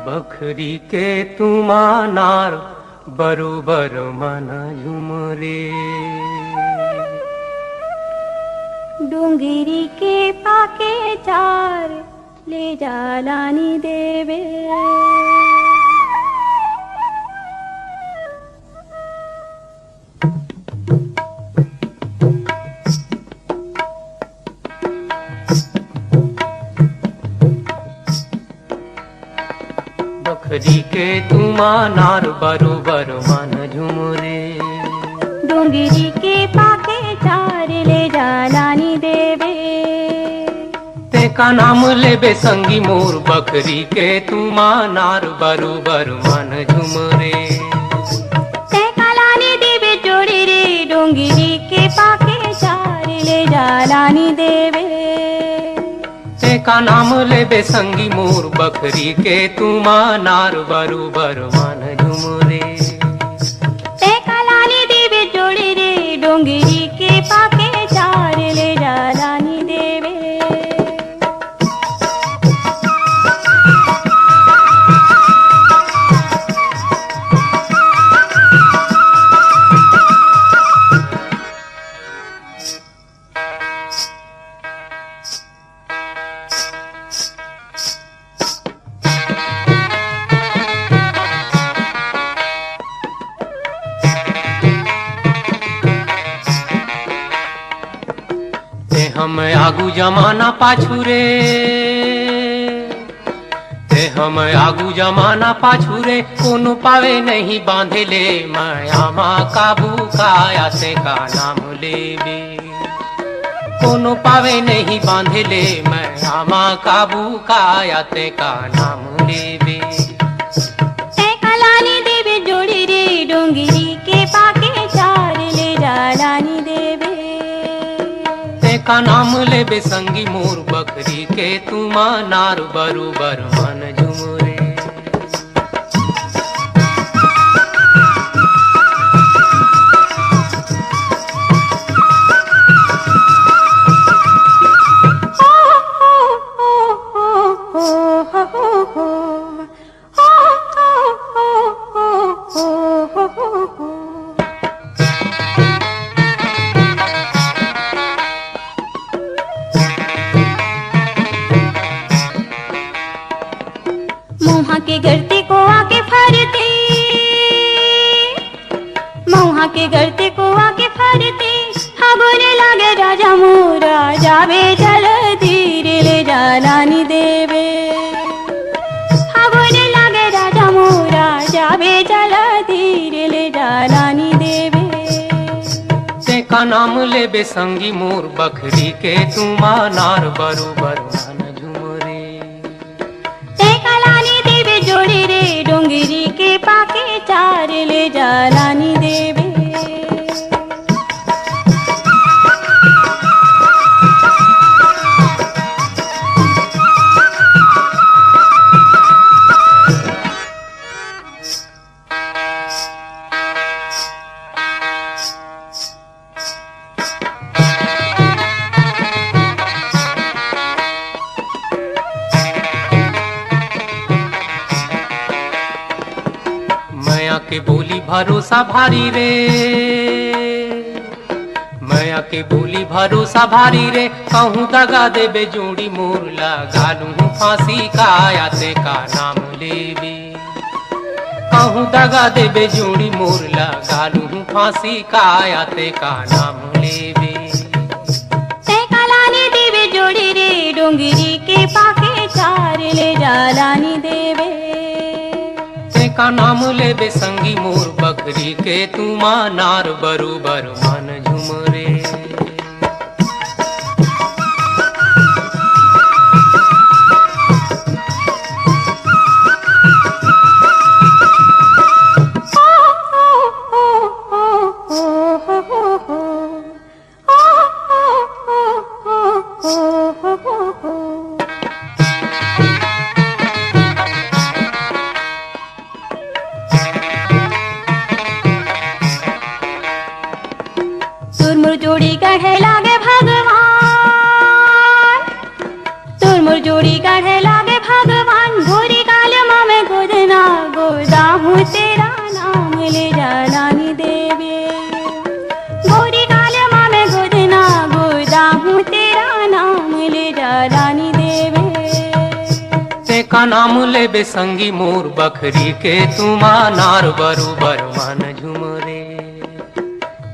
बखरी के तुमानार बरोबर मन झुमरे। डोंगिरी के पाके चार ले जालानी देवे। बखरी के तुमानार बरोबर मन झुमरे। डोंगिरी के पाके चार ले जालानी देवे। ते का नाम लेबे संगी मोर बखरी के तुमानार बरोबर मन झुमरे। ते का लानी देवे जोड़ी रे डोंगिरी के पाके चार ले जालानी देवे। ते का नाम लेबे संगी मोर बखरी के तुमानार बरोबर मन झुमरे। ते का लानी देवे जोड़ी रे डोंगिरी के पाके चार ले जालानी देवे। हम आगू जमाना पाछू रे। ते हम आगू जमाना पाछू रे। कोनो पावे नहीं बांधे ले माया माँ काबू काया से का नाम लेबे। कोनो पावे नहीं बांधे ले माया माँ काबू काया ते का नाम लेबे। ते का लानी देवे जोड़ी रे डोंगिरी के पाके चार ले जालानी देवे। का नाम लेबे संगी मोर बखरी के तुमानार बरोबर मन झुमरे। मौहा के गर्ते को आके फरते। मौहा के गर्ते को आके फरते। हाँ बोले लागे राजा मोरा जावे चल धीरे ले जालानी देवे। हाँ बोले लागे राजा मोरा जावे चल धीरे ले जालानी देवे। ते का नाम लेबे संगी मोर बखरी के तुमानार बरोबर मन झुमरे। ते का लानी देवे जोड़ी रे डोंगिरी के पाके चार ले जालानी देवे। मैया के बोली भरोसा भारी रे। मैया के बोली भरोसा भारी रे। कहूँ दगा देबे जोड़ी मोर लगालू फांसी काया ते का नाम लेबे। कहूँ दगा देबे जोड़ी मोर लगालू फांसी काया ते का नाम लेबे। ते का लानी देवे जोड़ी रे डोंगिरी के पाके चार ले जालानी देवे। का नाम लेबे संगी मोर बखरी के तुमानार बरोबर मन झुमरे। तुरमुर जोड़ी गढ़े लागे भगवान। तुरमुर जोड़ी गढ़े लागे भगवान। घोरी काल में घोरी तेरा नाम ले जालानी देवे। गोरी कालमा में गोदना गोदा हूँ तेरा नाम ले जालानी देवे। तेका नाम लेबे संगी मोर बखरी के तुमा नार बरोबर मन झुमरे।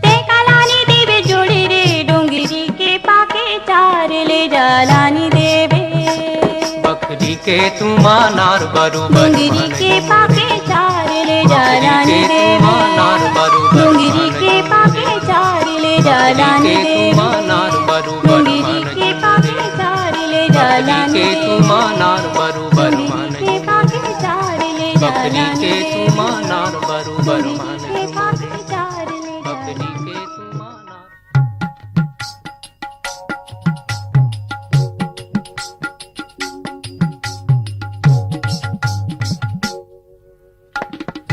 तेका लानी देवे जोड़े रे डोंगरी के पाके चार ले जालानी देवे। बखरी के तुमा नार बरोबर डोंगरी के पाके चार ले जालानी देवे। डोंगरी के पाके चार ले जालानी देवे। डोंगरी के पाके चार ले जालानी के देवे। तुमा नार बरोबर मन के पाके चार ले बकरी जालानी के देवे। तुमा नार बरोबर मन के पाके चार ले बकरी जालानी के तुमा नार।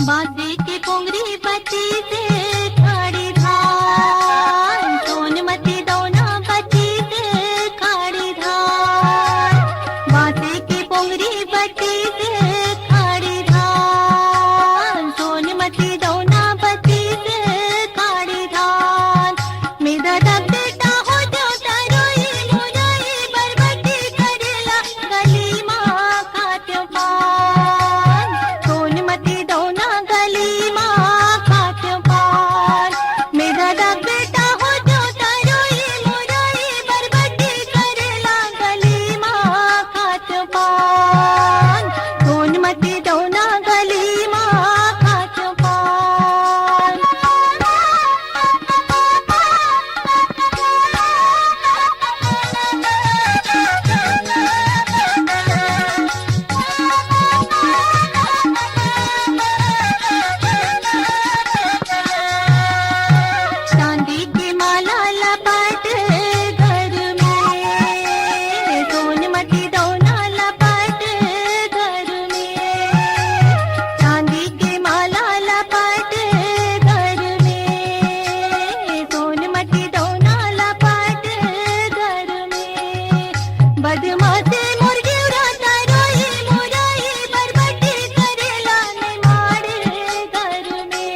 बाजे के पोंगरी बची से खाड़ी धान। सोनमती दौना बची से खाड़ी धान। बाजे के पोंगरी बची से खाड़ी धान। सोनमती दौना बची से खाड़ी धान। मेरा दब बेटा हो जाओ तारोई मुराई बरबटी करेला गली माँ खात्यो पान। सोनमती दौना गली माँ खात्यो पान। मेरा दब बेटा हो जाओ तारोई मुराई बरबटी करेला गली माँ खात्यो पान। सोनमती दौना गली माँ खात्यो पान। चांदी की माला लपट घर में। सोनमती दौना लपट घर में। चांदी की माला लपट घर में। सोनमती दौना लपट घर में। बदमाशी मुर्गी उड़ाता रोई मुराई बरबटी करेला ने मारे घर में।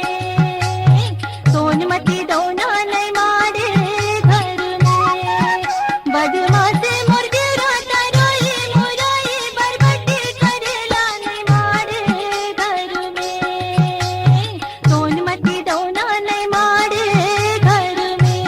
सोनमती दौना ने मारे घर में। बदमाशी मुर्गी उड़ाता रोई मुराई बरबटी करेला ने मारे घर में। सोनमती दौना ने मारे घर में।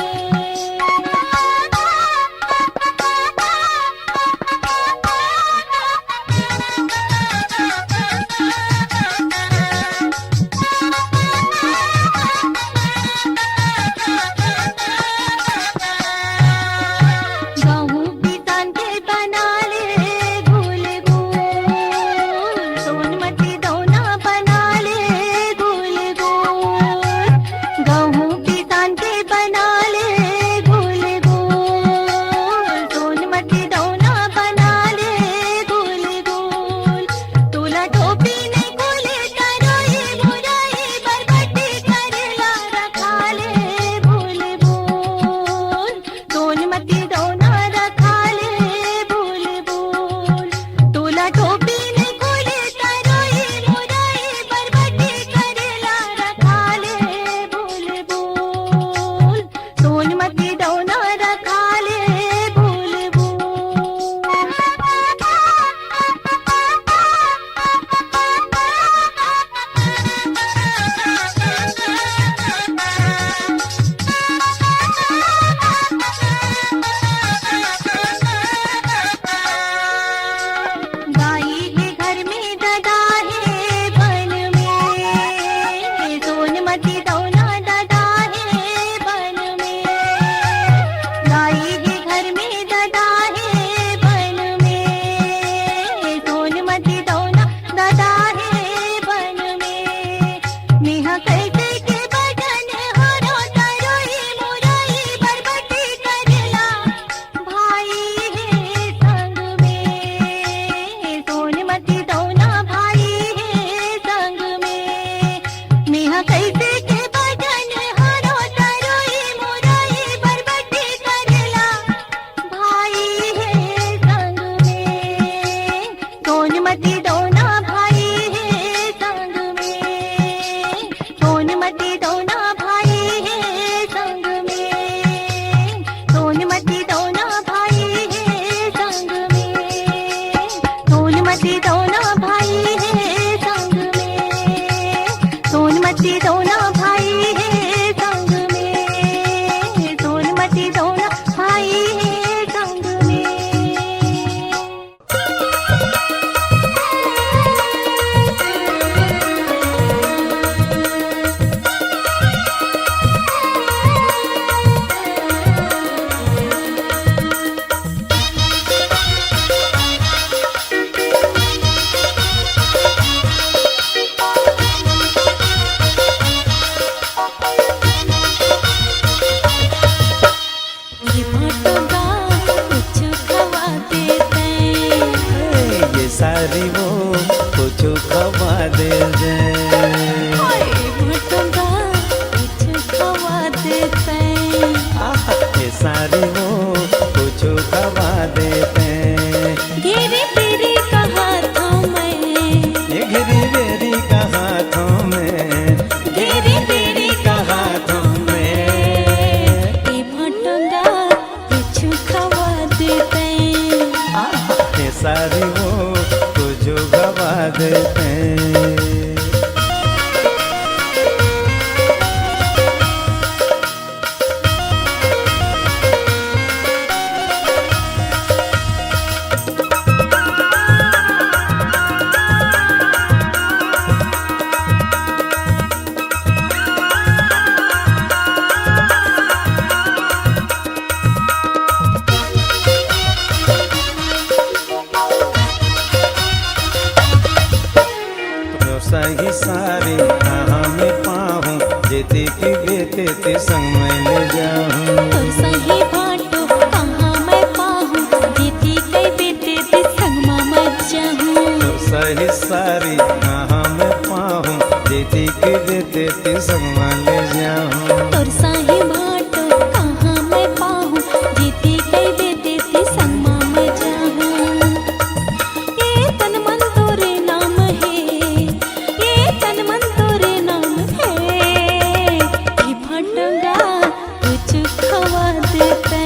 सारी वो कुछ खवा दे दे। भटूरा कुछ खवा देते ये सारी वो कुछ खवा देते। घेरी तेरी का हाथों में, ये घिरी बेरी का हाथों में, घेरी तेरी का हाथों में। ये भटूरा कुछ खवा देते ये सारी वो कुछ खवा देते। सही सारी कहाँ में पाहूँ, जेते की बेते ते संग में ले जाऊँ। तो सही भाटो कहाँ मैं पाहूँ, जीती कई बेटे ते संग मामा चाहूँ। तो सही सारी कहाँ में पाहूँ, जेते की बेते ते संग में ले जाऊँ। तो सही भाटो कहाँ मैं पाहूँ, जीती कई बेटे ते संग मामा चाहूँ। ये तन मन तोरे नाम है, ये तन मन तोरे नाम है। ये भटूरा कुछ खवा देते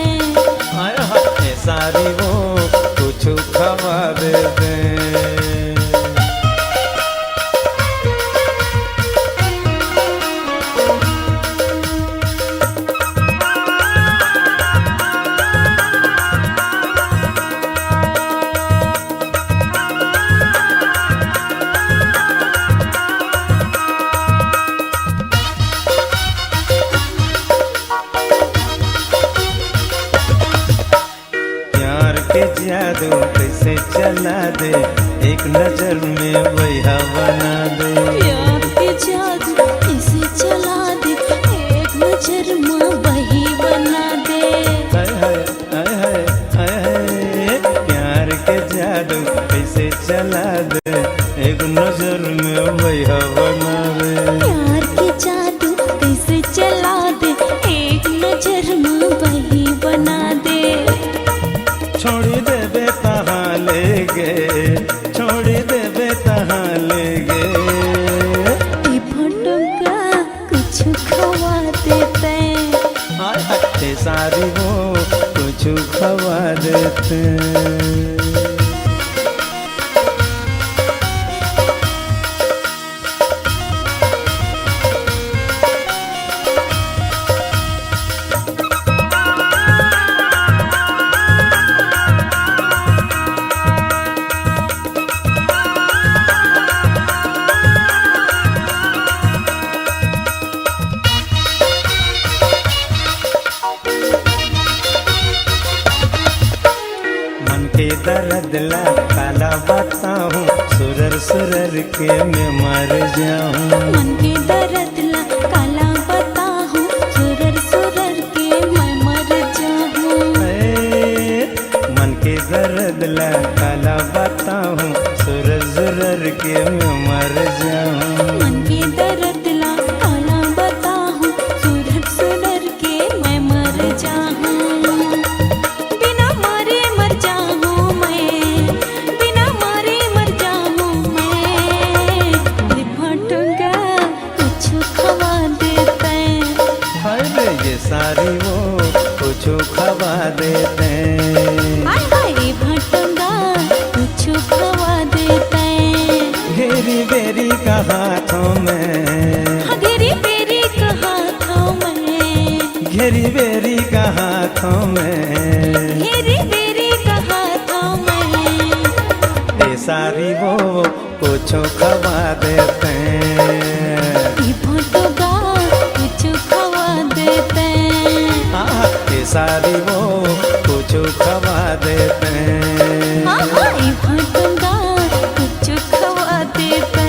आया ये सारी वो कुछ खवा देते। प्यार के जादू कैसे चला दे, एक नजर में वैहा बना दे। प्यार के जादू इसे चला दे, एक नजर में वही बना दे। हाय हाय हाय हाय हाय हाय। प्यार के जादू कैसे चला दे, एक नजर में वैहा बना दे। प्यार के जादू कैसे चला दे, एक नजर में वही बना दे। छोड़ी देवे तहाँ ले गे, छोड़ी देवे तहाँ ले गे। ये भटूरा कुछ खवा देते हाय हाय ये सारी वो कुछ खवा देते। मन के दर्द ला काला बताऊं, सुरर सुरर के मैं मर जाऊं। मन के दर्द ला काला बताहूँ, सुरर सुरर के मैं मर जाऊँ। मन के दर्द ला काला बताऊं, सुरर सुरर के मैं मर जाऊं। मन के दर्द ला काला बताहूँ, सुरर सुरर के मैं मर जाऊँ। बिना मारे मर जाऊँ मैं, बिना मारे मर जाऊँ मैं। ये भटूरा कुछ खवा देते हाय रे ये सारी वो कुछ खवा देते। हाय हाय ये भटूरा कुछ खवा देते। घेरी बेरी का हाथों में, घेरी बेरी का हाथों में, घेरी बेरी का हाथों में। घेरी बेरी का हाथों में। ये सारी वो कुछ खवा देते। ये भटूरा कुछ खवा देते ये सारी वो कुछ खवा देते। ये भटूरा कुछ खवा देते।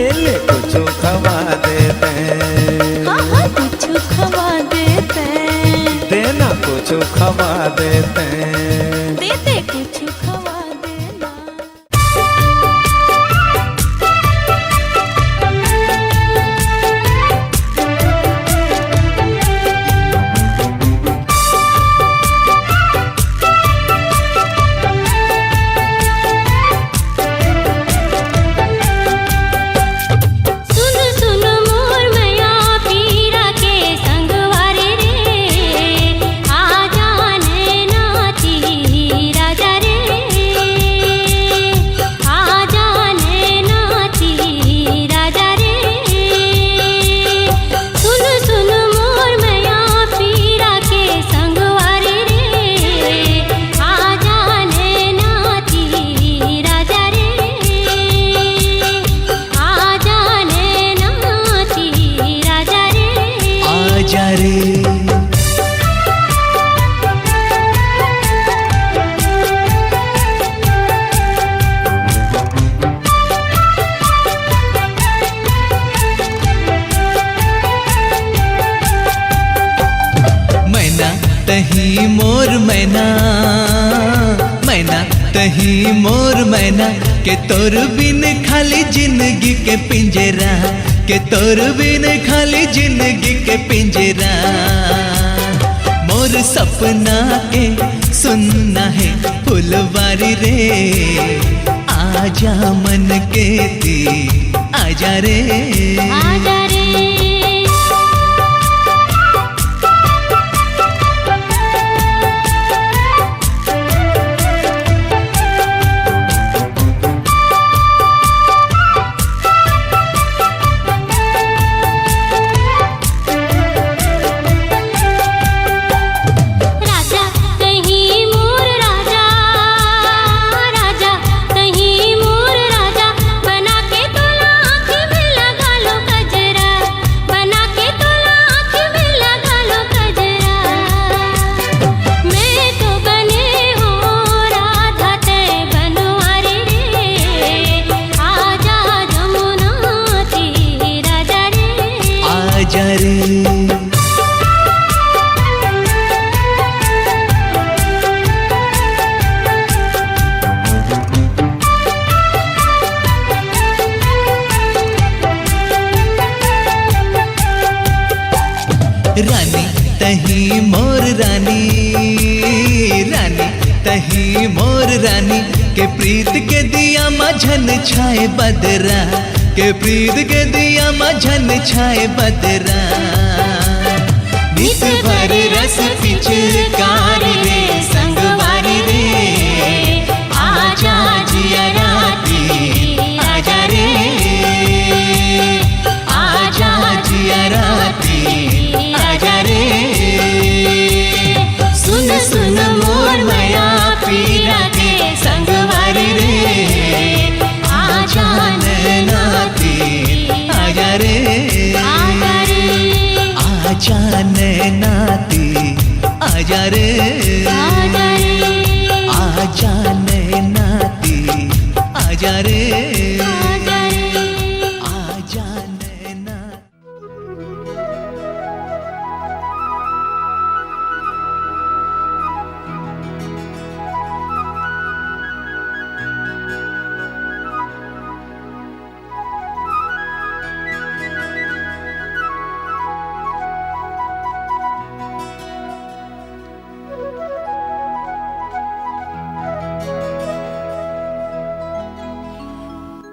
एले कुछ खवा देते। कुछ खवा देते। देना कुछ खवा देते। देते कुछ खवा देना। नहीं मोर मैना के तोर बिन खाली जिंदगी के पिंजरा, के तोर बिन खाली जिंदगी के पिंजरा। मोर सपना के सुनना है फुलवारी रे, आजा मन के ती आजा रे, आजा रे। राजा कहीं मोर राजा, राजा कहीं मोर राजा, बना के तोला आँख में लगा लो गजरा, बना के तोला आँख में लगा लो गजरा। मैं तो बने हो राधा तय बनवारी रे, आजा जमुना तीर राजा रे, आजा रे। रानी तही मोर रानी, रानी तही मोर रानी, के प्रीत के दिया मझन छाए बदरा, के प्रीत के दिया मझन छाए बदरा। नित भर रस पिचकार रे संगवारी रे, आजा जिया राती आजा रे, आजा जिया राती आजा रे। सुन सुन मोर माया पीरा के संगवारी रे, आजा नैनाती आजा रे, आजा रे, आजा नैनाती आजा रे, आजा रे, आजा नैनाती आजा रे, आजा रे। आजा नैना।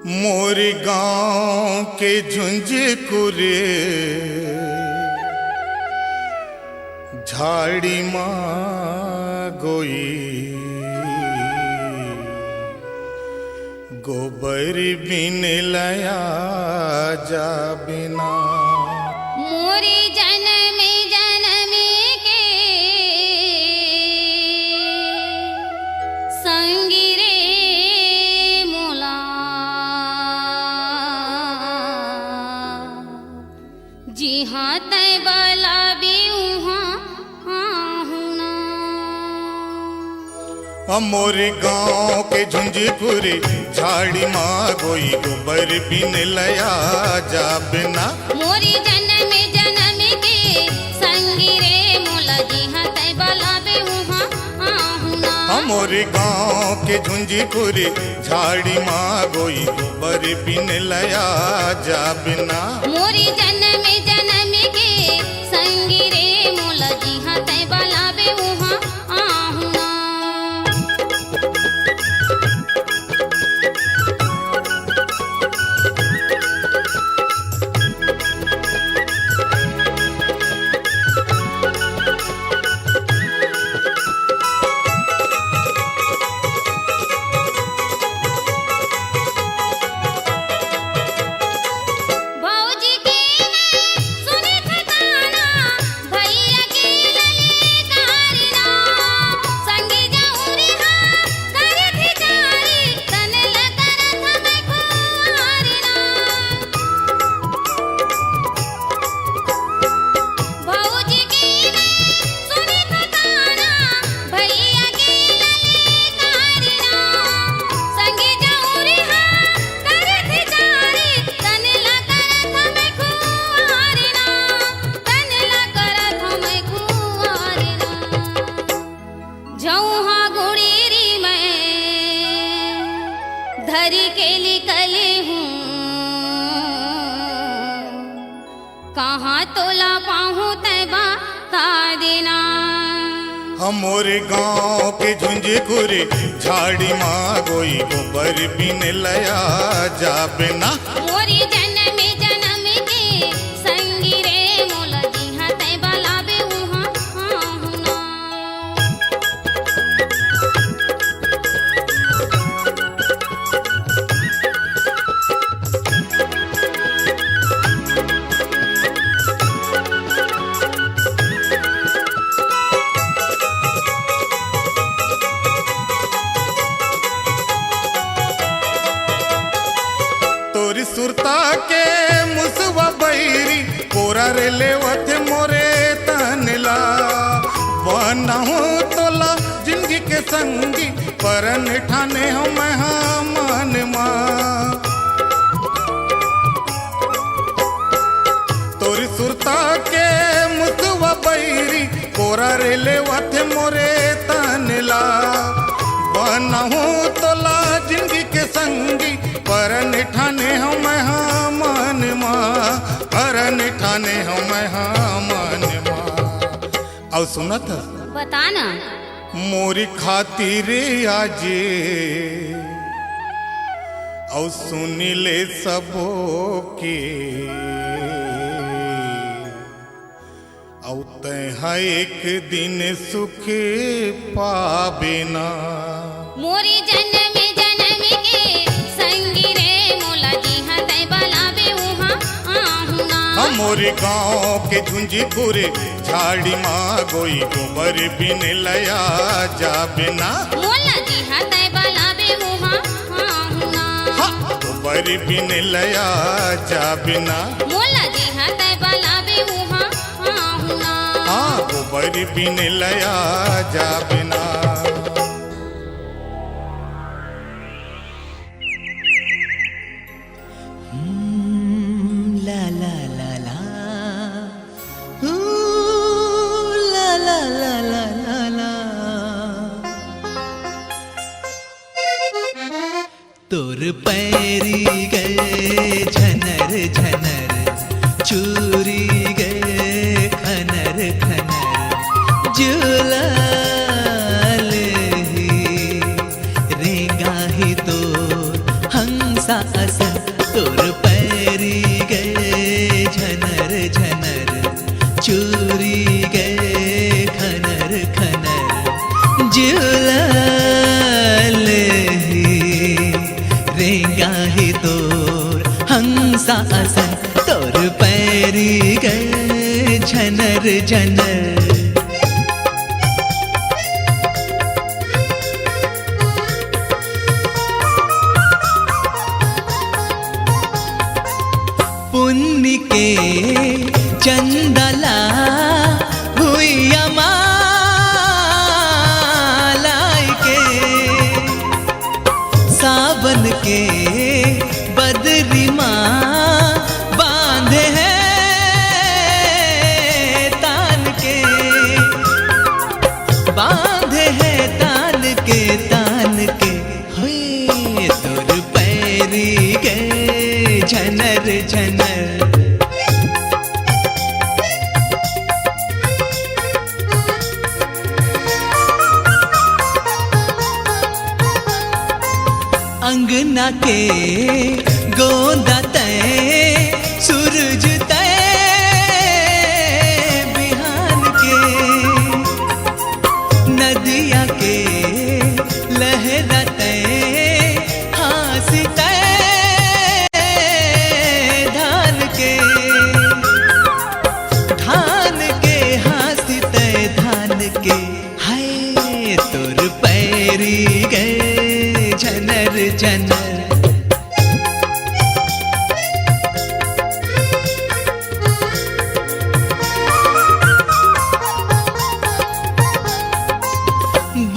मोर गांव के झुंझकुरे झाड़ी माँ गोई, गोबर बिन लया जा बिना। मोरी जन्म जन्म के संगी रे मोला, जी हाँ तय बला भी मोर गांव के झुंझकुरे झाड़ी माँ गोई, गोबर बिन लया जा बिना। मोरी जन्म जन्म के संगी रे मोला, जी हाँ तय बला भी मोर गांव के झुंझकुरे झाड़ी माँ गोई, गोबर बिन लया जा बिना। मोरी जन्म जन्म के संगी रे मोला, जी हाँ तय बला बे उहाँ आहुना। भौजी के धरी के निकली हूँ कहाँ तोला पाहूँ तैबा का देना। हमोरे गांव के झुंझकुरे झाड़ी माँ गोई गोबर बिन लया जाबे ना। मोरी जन्म जन्म के संगी रे मोला जिहा तैबा लाबे उहाँ आहुना। तोरी सुरता के मुसवा बैरी कोरा रे लेवत मोरे तनला। बना हो तोला जिंदगी के संगी परन ठाने हो मैं मन माँ। तोरी सुरता के मुसवा बैरी कोरा रे लेवत मोरे तनला। बना हो तोला जिंदगी के संगी परन ठाने हो मैं मन माँ। परन ठाने हो मैं मन माँ। और सुनत बताना मोरी खातिर आजे और सुनी ले सबो के और तैहा एक दिन सुख पाबे ना। मोरी जन्म जन्म के संगी रे मोला जिहा तैबा लाबे उहाँ आहुना। हमोरे गांव के झुंझकुरे झाड़ी माँ गोई गोबर बिन लया जाबे ना। मोला जिहा तैबा लाबे उहाँ आहुना। गोबर बिन लया जाबे ना। मोला जिहा तैबा लाबे उहाँ आहुना। हाँ गोबर बिन लया जाबे ना। ला ला ला ला ला ला ला ला ला ला। तोर पैरी गए झनर झनर चूरी गए खनर खनर झूला ही रेंगा ही तोर हंसा असन। तोर पैरी गए झनर झनर चूरी गए खनर खनर झूला रेंगा ही तोर हंसा असन। तोर पैरी गए झनर झनर। पुण्य के चंदला हुई अमालाई के सावन के बदरी माँ बांधे हैं तान के। बांधे हैं तान के तान के। हुई तोर पैरी गए झनर झनर। अंगना के गोंदा तय सूरज तय बिहान के। नदिया के लहरा तय हास तय धान के। धान के हास तय धान के। हाय तोर पैरी गए झनर झनर।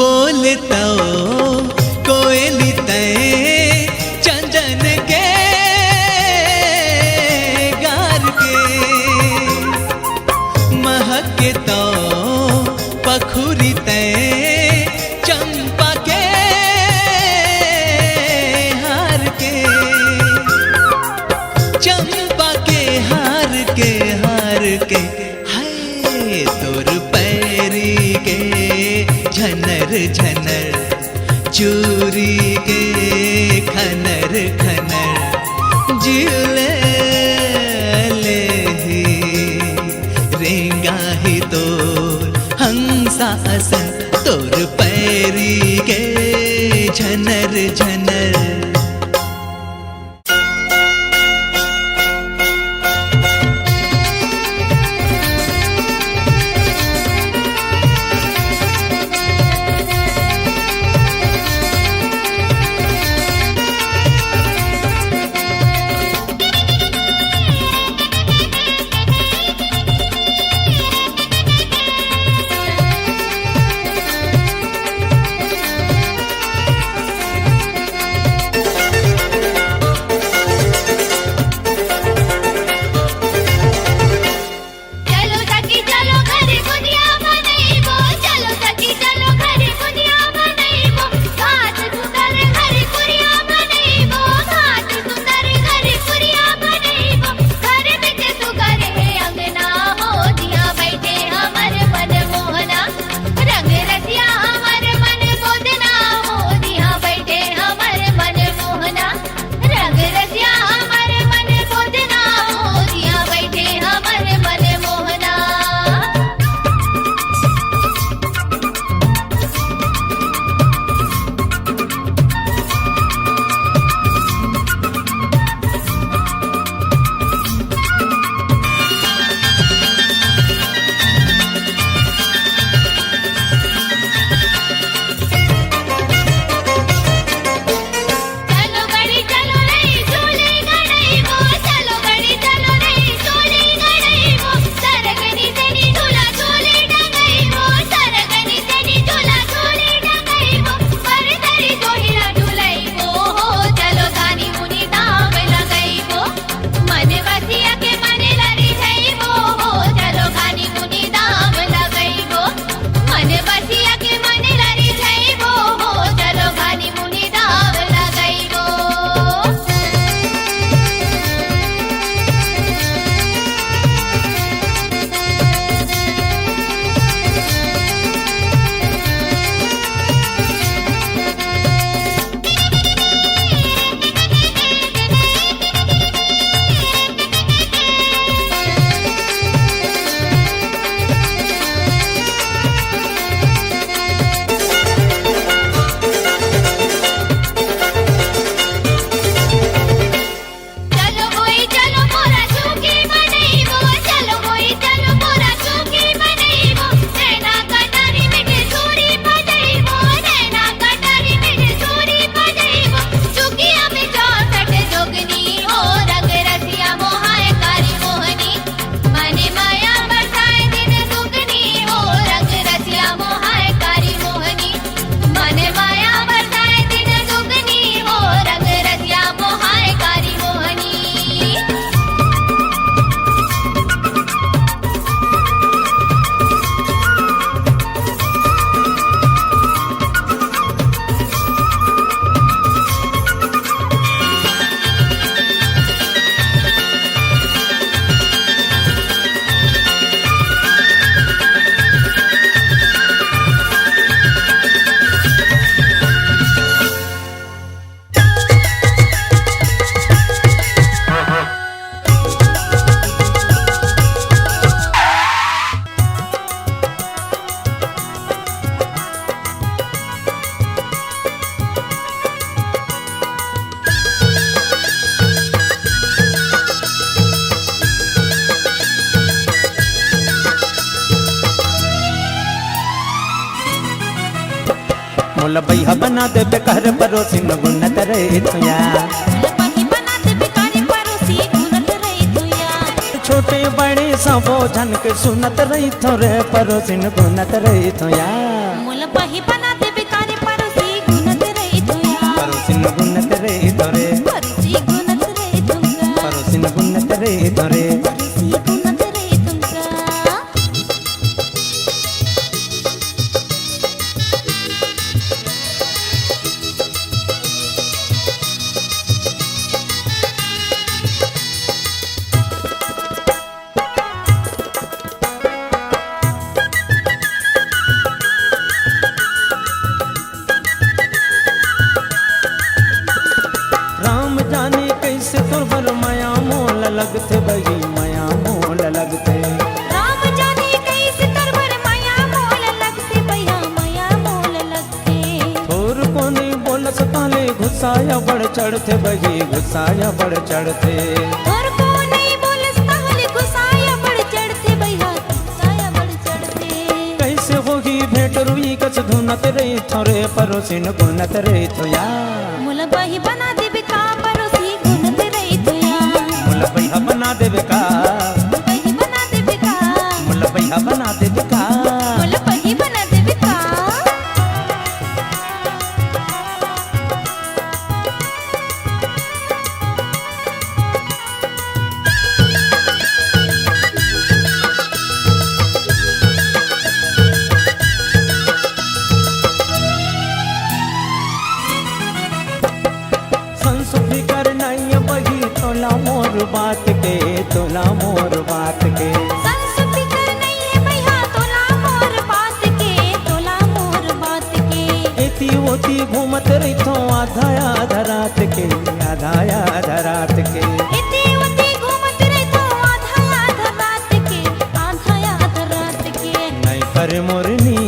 बोलता कोयली तय चंदन के गार के। महक तो पखुरी तय चंपा के हार मोला भैया बना दे बेकार परोसी न गुनत रही तुया पही बना दे बेकारी परोसी गुनत रही तुया छोटे बड़े सबो झन के सुनत रही थोरे परोसी न गुनत रही तुया मोला पही बना दे बेकारी परोसी गुनत रही तुया परोसी न गुनत रही थोरे परोसी गुनत रही तुमका परोसी न गुनत रही थोरे परोसी गुनत रही तुमका राम जाने कैसे तोर माया मोल लगते बही माया मोल लगते राम जाने कैसे तरवर माया मोल लगते भैया माया मोल लगते थोर को नहीं बोलस ताले घुसाया बढ़ चढ़ते बही घुसाया बढ़ चढ़ते और को नहीं बोलस ताहले गुसाया बढ़ चढ़ते भैया गुसाया बढ़ चढ़ते कैसे होगी भेंट रुई कस धुनत रही थोरे परोसी न गुनत रही थोया मोला बही बना दे बेका परोसी गुनत रही तुया मुला भैया बना देवे का बही बना दे बेका मुला भैया बना देवे का मोला बही बना दे बेका संसुफी कर नहीं बही तोला मोर बात के तोला मोर बात के संस्कृति कर नहीं है भैया तोला मोर बात के तोला मोर बात के एती ओती घूमत रही थो आधा आधा रात के आधा आधा रात के इतनी उतनी घूमत रही तो आधा आधा रात के आधा आधा रात के नहीं पर मोरनी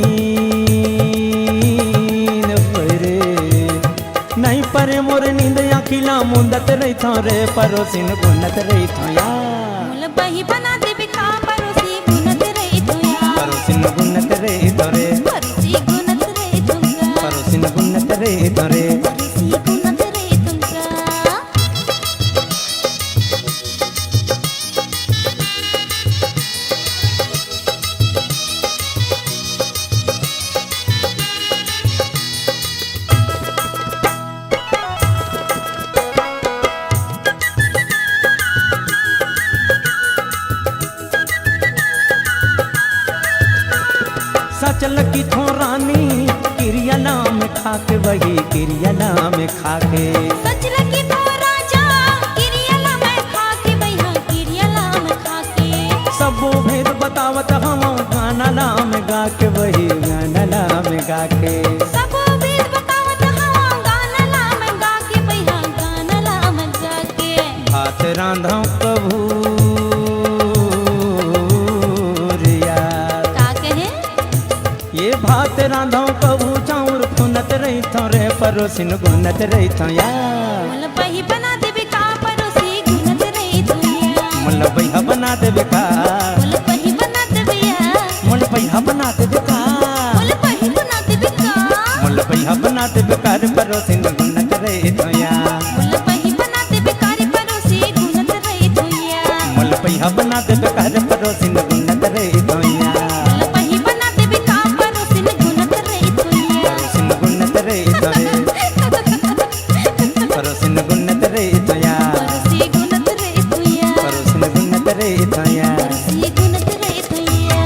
नहीं पर मोर नींद अखिला मुंदत रही थो रे परोसिन गुनत रही थो या मोला बही बना दे बेका परोसी गुनत रही तुया परोसिन गुनत रही थो रे परोसी गुनत रही तुमका परोसिन गुनत रही थो रे परोसी गुनत रही तुमका सचल की थो रानी क्रिया नाम खाके वही क्रिया नाम खाके सच लगी तो राजा किरियला मैं खाके भैया किरियला मैं खाके सबो भेद बतावत हम गाना नाम गा के वही गाना नाम गा के सब वेद बतावत हवा गाना ला मैं गा के भैया गाना ला मैं गा के भात रांधो कभू का कहे ये भात रांधो कभू चाउर फुनत रही थो रे परोसिन गुनत रही थो या मोला बही बना दे बेका परोसी गुनत रही तुया मुल भैया बना देवे का मोला बही बना दे भैया मुल भैया बना देवे का मोला बही बना दे बेका मुल भैया बना देवे का रे परोसिन गुनत रही थो या मोला बही बना दे बेकारी परोसी गुनत रही तुया मुल भैया बना देवे का रे परोसिन गुनत रही थो या मोला बही बना दे बेका परोसी गुनत रही तुया परोसिन गुनत रही थो रे परोसिन गुनत रही थो या परोसी गुनत रही तुया परोसिन गुनत रही थो या परोसी गुनत रही तुया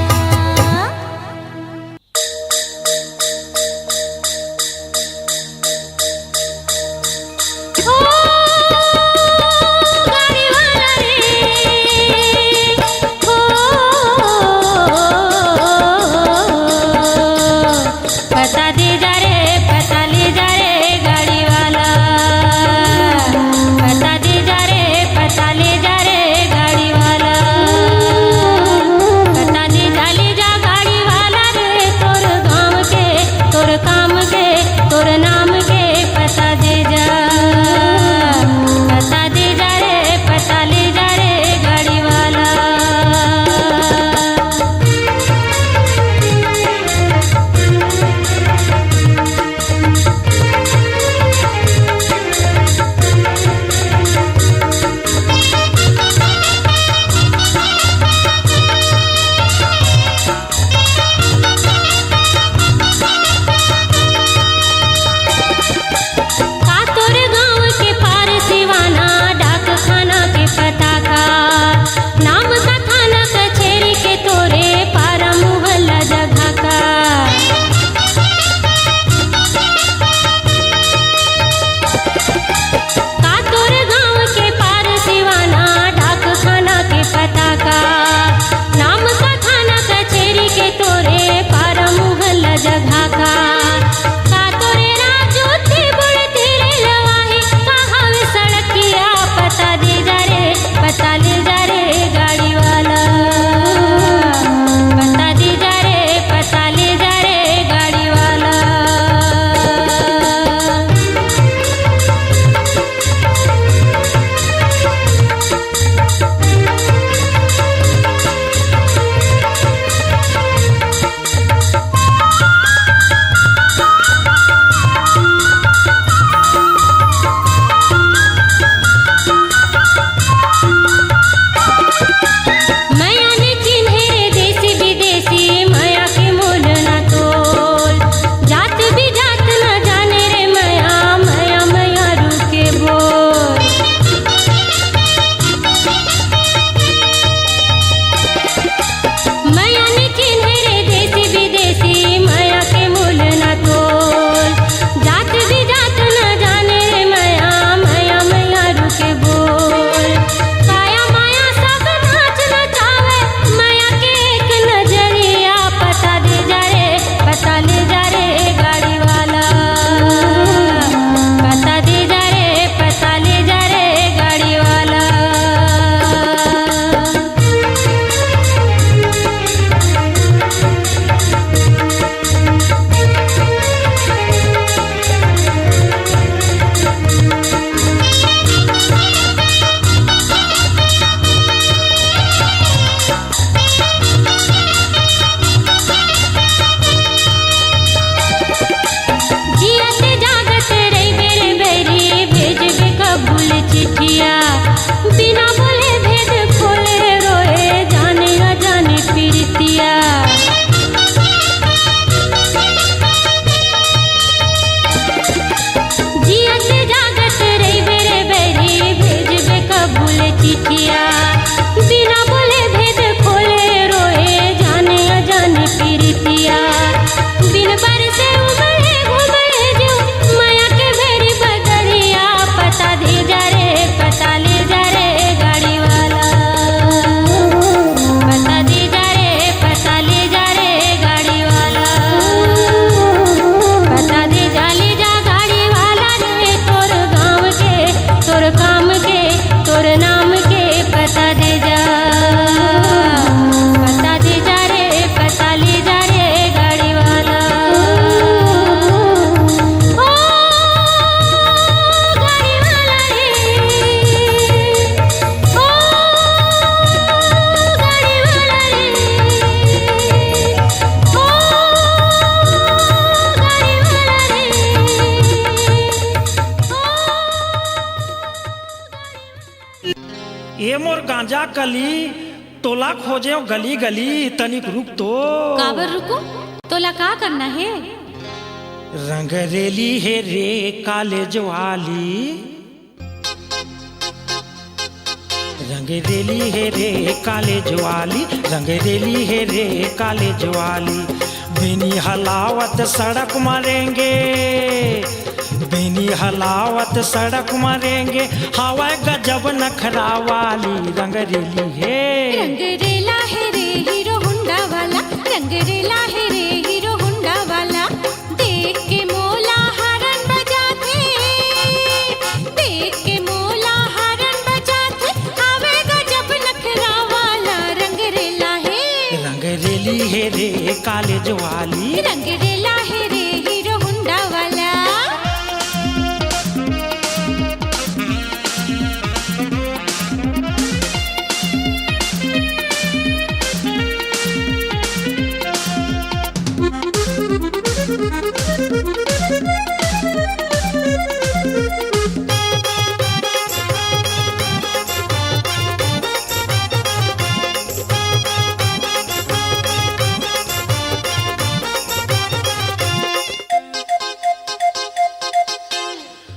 हो गाड़ी वाला रे हो पता दे जा रे पता ले जा रे गाड़ी वाला पता दे जा रे पता ले जा रे गाड़ी वाला पता दे जा ले जा गाड़ी वाला रे तोर गाँव के तोर काम के तोर नाम के पता दे जा ए मोर गांजा कली तोला खोजे गली गली तनिक रुक तो। काबर रुको, तोला का करना है? रंगरेली है रे कॉलेज वाली, रंगरेली है रे कॉलेज वाली, रंगरेली है रे कॉलेज वाली। बिनी हलावत सड़क मारेंगे, बिनी हलावत सड़क मारेंगे, हवा गजब नखरा वाली। रंगरेली है, रंगरेला है रे हीरो हुंडा वाला, रंगरेला है रे हीरो हुंडा वाला। देख के मोला हरन बजाते, देख के मोला हरन बजाते, हवे गजब नखरा वाला। रंगरेला है, रंगरेली है रे कॉलेज वाली, रंगरेला है रे हीरो हुंडा वाला।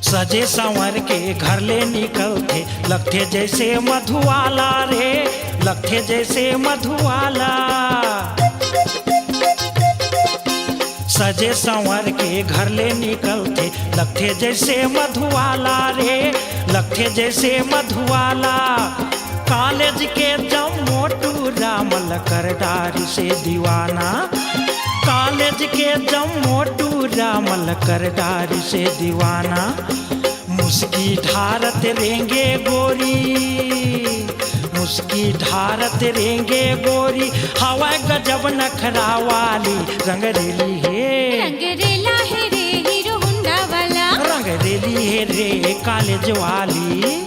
सजे संवर के घर ले निकलते, लगते जैसे मधुवाला रे, लगते जैसे मधुवाला। सजे संवर के घर ले निकलते, लगते जैसे मधुवाला रे, लगते जैसे मधुवाला। कॉलेज के जब मोटू रामल करदारी से दीवाना, कॉलेज के जब मोटू रामल करदारी से दीवाना। मुस्की ढारत रेंगे गोरी, मुस्की ढारत रेंगे गोरी, हवा गजब नखरा वाली। रंगरेली है, रंगरेला है रे हीरो हुंडा वाला, रंगरेली है रे कॉलेज वाली।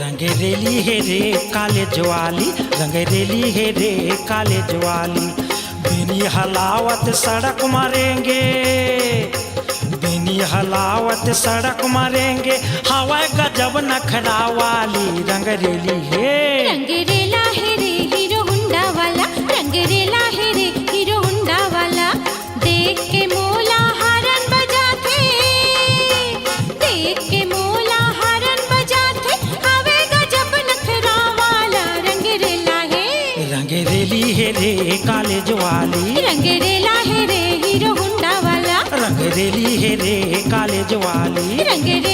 रंगरेली है रे कॉलेज वाली, रंगरेली है रे कॉलेज वाली। बिनी हलावत सड़क मारेंगे, बिनी हलावत सड़क मारेंगे, हवा गजब नखरा वाली। रंगरेली है, रंगरेला है रे हीरो हुंडा वाला, रंगरेला है रे हीरो हुंडा वाला। देख के मोला हरन बजाते, देख के मोला हरन बजाते, हवे गजब नखरा वाला। रंगरेला है, रंगरेली है रे कॉलेज वाली, रंगरेला है रे हीरो हुंडा वाला, रंगरेली है रे कॉलेज वाली। रंगरेला